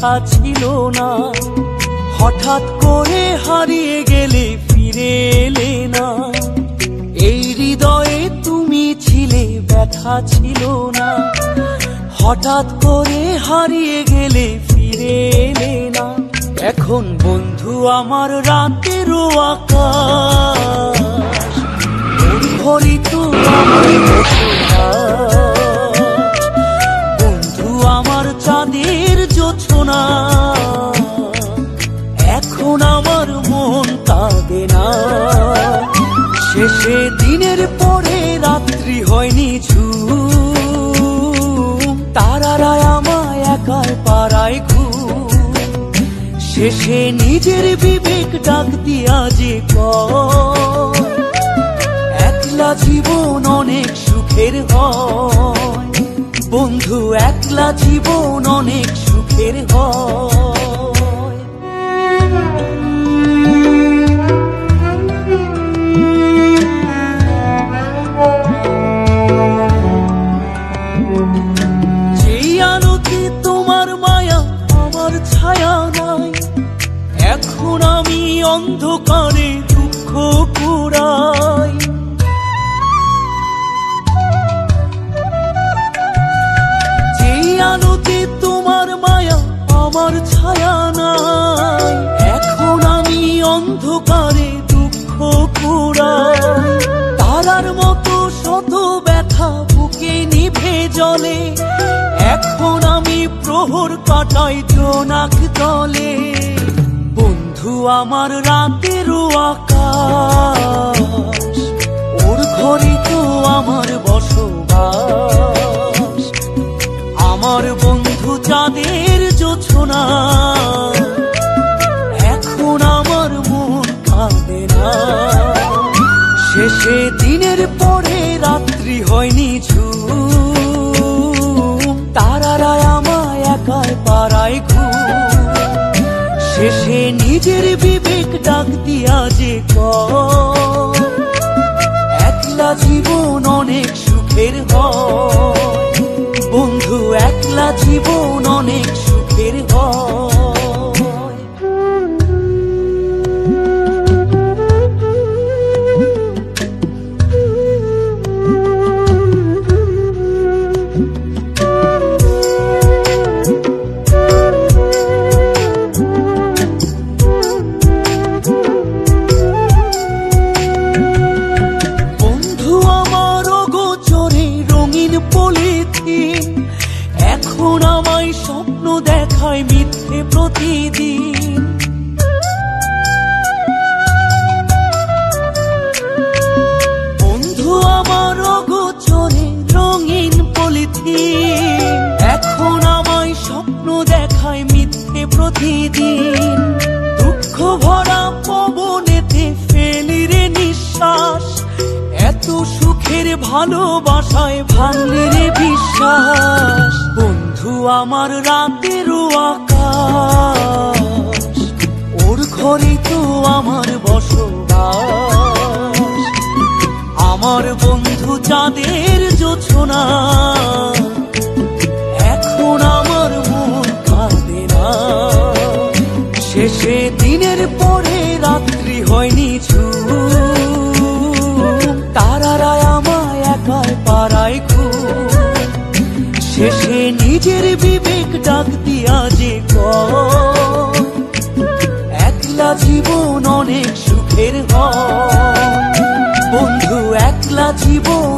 কথা ছিল না, হঠাৎ করে হারিয়ে গেলে ফিরে এলে না। এই হৃদয়ে তুমি ছিলে, ব্যথা ছিল না, হঠাৎ করে হারিয়ে গেলে ফিরে এলে না। এখন বন্ধু আমার রাতেরও আকাশ, ঘড়ি তো আমার বন্ধু আমার চাঁদের জোছনা। এখন আমার মন কাঁদে না, শেষে দিনের পরে রাত্রি হয়নি ঝুম, তারারা আমায় একার পাড়ায় ঘুম। শেষে নিজের বিবেক ডাক দিয়া যে একলা জীবন অনেক সুখের হয়, বন্ধু একলা জীবন অনেক সুখের হয়। যেই আলোতে তোমার মায়া আমার ছায়া নাই, এখন আমি অন্ধকারে দুঃখ কুড়াই। যেই আলোতে তোমার মায়া আমার ছায়া নাই, এখন আমি অন্ধকারে দুঃখ কুড়াই। তারার মতো শত ব্যথা বুকে নিভে জ্বলে, এখন আমি প্রহর কাটাই জোনাক তলে। বন্ধু আমার রাতেরও আকাশ, ওর ঘরে তো আমার বসবাস। আমার বন্ধু চাঁদের জোছনা, এখন আমার মন কাঁদে না। শেষে দিনের পরে রাত্রি হয়নি ঝুম, তারারা আমায় একার পাড়ায় ঘুম। শেষে নিজের বিবেক ডাক দিয়া যে একলা জীবন অনেক সুখের হয়, বন্ধু একলা জীবন অনেক সুখের হয়। এখন আমায় স্বপ্ন দেখায় মিথ্যে প্রতিদিন। বন্ধু আমার অগোচরে রঙিন পলিথিন, এখন আমায় স্বপ্ন দেখায় মিথ্যে প্রতিদিন। দুঃখ ভরা পবনেতে ফেলি রে নিঃশ্বাস, এত সুখের ভালোবাসায় ভাঙলি রে বিশ্বাস। বন্ধু আমার রাতেরও আকাশ, ওর ঘরে তো আমার বসবাস। আমার বন্ধু চাঁদের জোছনা, এখন আমার মন কাঁদে না। শেষে দিনের পরে রাত্রি হয়নি ঝুম, তারারা আমায় একার পাড়ায় ঘুম। শেষে নিজের বিবেক ডাক দিয়া যে একলা জীবন অনেক সুখের হয়, বন্ধু একলা জীবন